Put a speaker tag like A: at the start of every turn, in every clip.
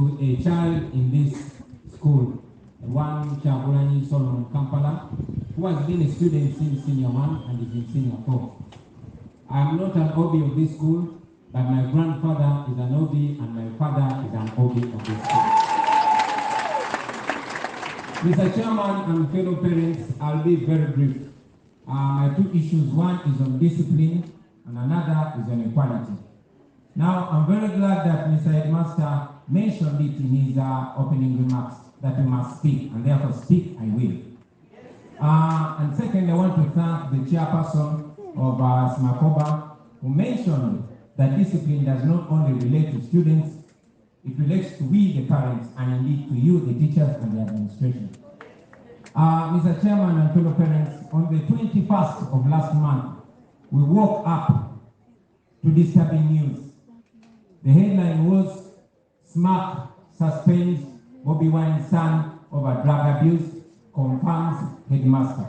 A: to a child in this school, one Chagulani Solomon Kampala, who has been a student since senior 1 and is in senior 4. I am not an OB of this school, but my grandfather is an OB and my father is an OB of this school. Mr. Chairman and fellow parents, I'll be very brief. My two issues, one is on discipline and another is on equality. Now, I'm very glad that Mr. Headmaster mentioned it in his opening remarks that we must speak, and therefore speak I will. And second, I want to thank the chairperson of Smakoba, who mentioned that discipline does not only relate to students, it relates to we, the parents, and indeed to you, the teachers and the administration. Mr. Chairman and fellow parents, on the 21st of last month, we woke up to disturbing news. The headline was, SMAC suspends Bobi Wine's son over drug abuse, confirms Headmaster.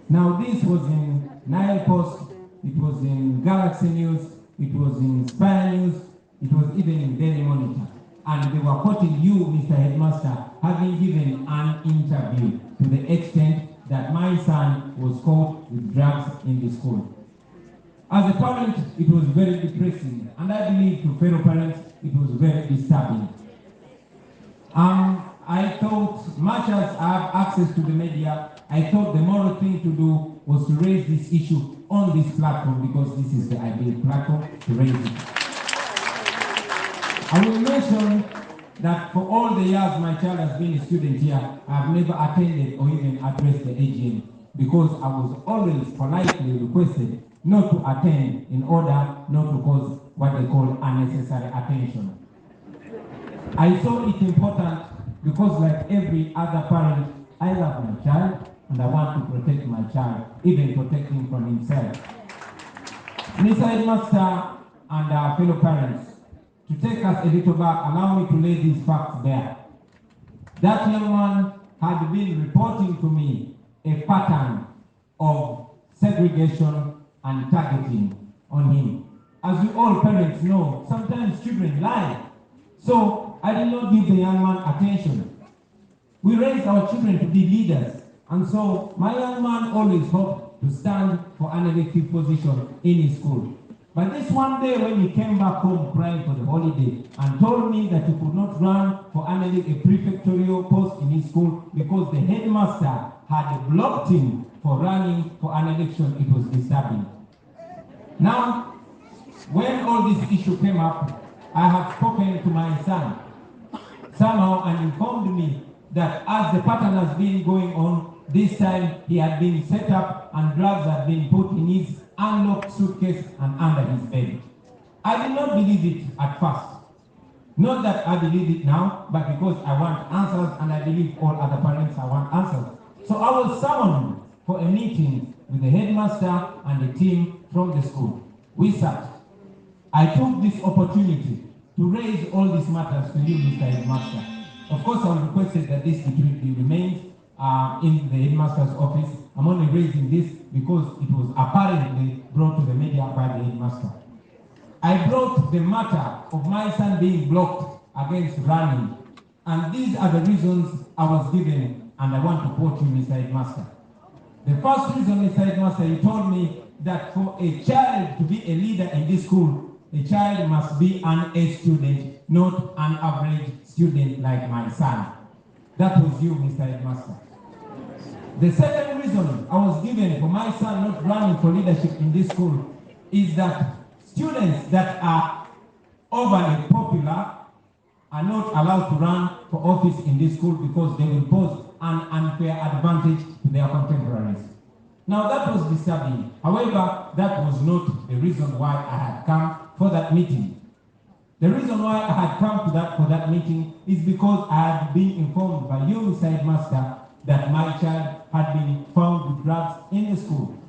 A: Now this was in Nile Post, it was in Galaxy News, it was in Spire News, it was even in Daily Monitor. And they were quoting you, Mr. Headmaster, having given an interview to the extent that my son was caught with drugs in the school. As a parent, it was very depressing, and I believe to fellow parents, it was very disturbing. I thought, much as I have access to the media, I thought the moral thing to do was to raise this issue on this platform because this is the ideal platform to raise it. I will mention that for all the years my child has been a student here, I have never attended or even addressed the AGM because I was always politely requested not to attend in order not to cause what they call unnecessary attention. I saw it important because like every other parent, I love my child and I want to protect my child, even protect him from himself. Mr. Headmaster and our fellow parents, to take us a little back, allow me to lay these facts bare. That young man had been reporting to me a pattern of segregation and targeting on him. As you all parents know, sometimes children lie. So I did not give the young man attention. We raised our children to be leaders, and so my young man always hoped to stand for an elective position in his school. But this one day when he came back home crying for the holiday and told me that he could not run for a prefectorial post in his school because the headmaster had blocked him for running for an election, it was disturbing. Now, when all this issue came up, I have spoken to my son somehow and informed me that as the pattern has been going on, this time he had been set up and drugs had been put in his unlocked suitcase and under his bed. I did not believe it at first. Not that I believe it now, but because I want answers and I believe all other parents I want answers. So I was summoned for a meeting with the headmaster and the team from the school. We sat. I took this opportunity to raise all these matters to you, Mr. Headmaster. Of course, I requested that this security remains in the headmaster's office. I'm only raising this because it was apparently brought to the media by the headmaster. I brought the matter of my son being blocked against running, and these are the reasons I was given, and I want to quote you, Mr. Headmaster. The first reason, Mr. Headmaster, you told me that for a child to be a leader in this school, a child must be an A student, not an average student like my son. That was you, Mr. Headmaster. The second reason I was given for my son not running for leadership in this school is that students that are overly popular are not allowed to run for office in this school because they will pose an unfair advantage to their contemporaries. Now that was disturbing. However, that was not the reason why I had come for that meeting. The reason why I had come to for that meeting is because I had been informed by you, Mr. Headmaster, that my child had been found with drugs in the school.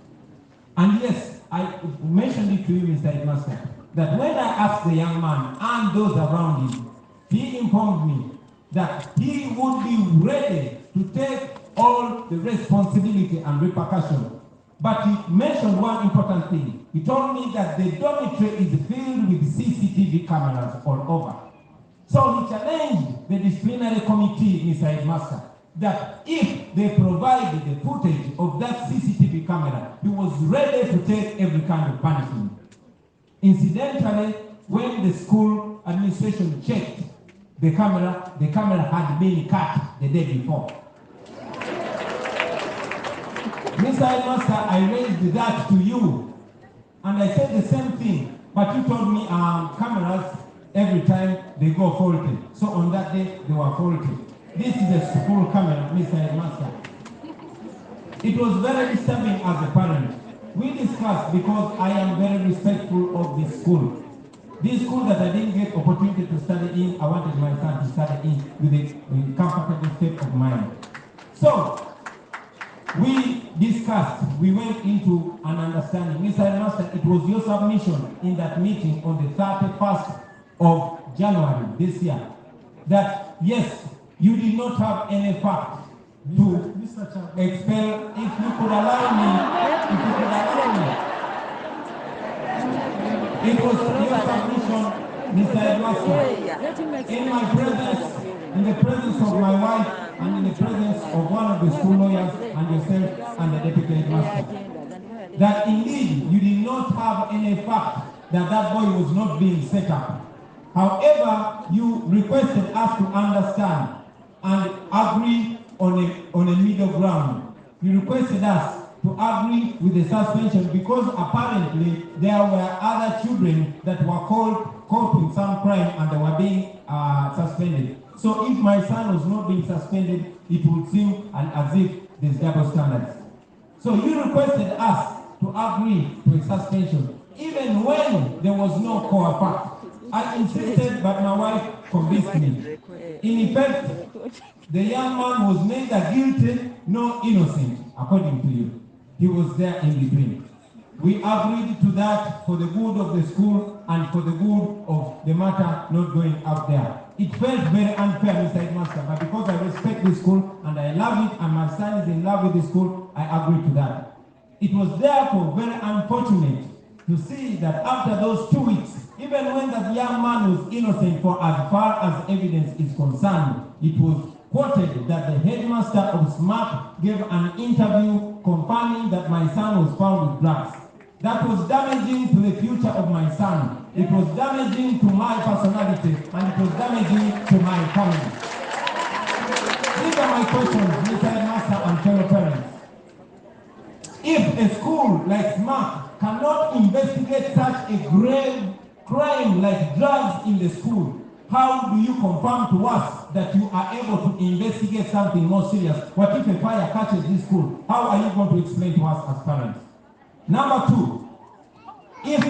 A: And yes, I mentioned it to you, Mr. Headmaster, that when I asked the young man and those around him, he informed me that he would be ready to take all the responsibility and repercussion. But he mentioned one important thing. He told me that the dormitory is filled with CCTV cameras all over. So he challenged the disciplinary committee, Mr. Headmaster, that if they provided the footage of that CCTV camera, he was ready to take every kind of punishment. Incidentally, when the school administration checked the camera had been cut the day before. Mr. Headmaster, I raised that to you, and I said the same thing, but you told me cameras, every time they go faulty. So on that day, they were faulty. This is a school camera, Mr. Headmaster. It was very disturbing as a parent. We discussed, because I am very respectful of this school. This school that I didn't get opportunity to study in, I wanted my son to study in with a comfortable state of mind. So, we discussed, we went into an understanding. Mr. Headmaster, it was your submission in that meeting on the 31st of January this year that, yes, you did not have any fact to expel. If you could allow me, it was your submission, Mr. Headmaster, in my presence, in the presence of my wife, and in the presence of one of the school lawyers and yourself and the deputy headmaster, that indeed you did not have any fact that that boy was not being set up. However, you requested us to understand and agree on a middle ground. You requested us to agree with the suspension because apparently there were other children that were caught in some crime and they were being suspended. So if my son was not being suspended, it would seem as if there's double standards. So you requested us to agree to a suspension, even when there was no core fact. I insisted, but my wife convinced me. In effect, the young man was neither guilty nor innocent, according to you. He was there in between. We agreed to that for the good of the school and for the good of the matter not going up there. It felt very unfair, Mr. Headmaster, but because I respect the school and I love it and my son is in love with the school, I agreed to that. It was therefore very unfortunate to see that after those 2 weeks, even when that young man was innocent for as far as evidence is concerned, it was quoted that the headmaster of SMART gave an interview confirming that my son was found with drugs. That was damaging to the future of my son. It was damaging to my personality, and it was damaging to my family. These are my questions, Mr. Headmaster and fellow parents. If a school like SMART cannot investigate such a grave crime like drugs in the school, how do you confirm to us that you are able to investigate something more serious? What if a fire catches this school? How are you going to explain to us as parents? Number two, if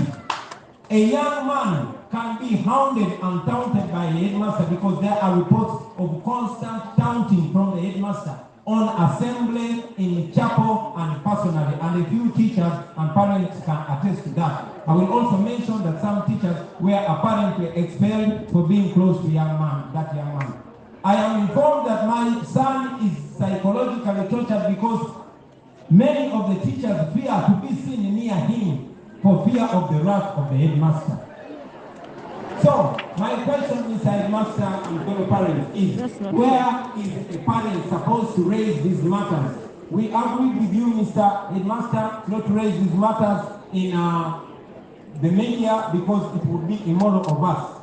A: a young man can be hounded and taunted by a headmaster because there are reports of constant taunting from the headmaster on assembly, in chapel, and personally, and a few teachers and parents can attest to that. I will also mention that some teachers were apparently expelled for being close to that young man. I am informed that my son is psychologically tortured because many of the teachers fear to be seen near him for fear of the wrath of the headmaster. So, my question, Mr. Headmaster and fellow parents, is where is a parent supposed to raise these matters? We agreed with you, Mr. Headmaster, not to raise these matters in the media because it would be immoral of us.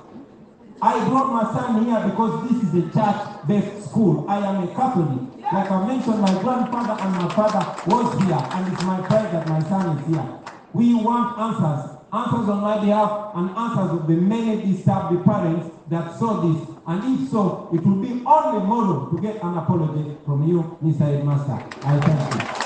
A: I brought my son here because this is a church-based school. I am a Catholic. Like I mentioned, my grandfather and my father was here, and it's my pride that my son is here. We want answers on my behalf and answers of the many disturbed parents that saw this. And if so, it will be only moral to get an apology from you, Mr. Headmaster. I thank you.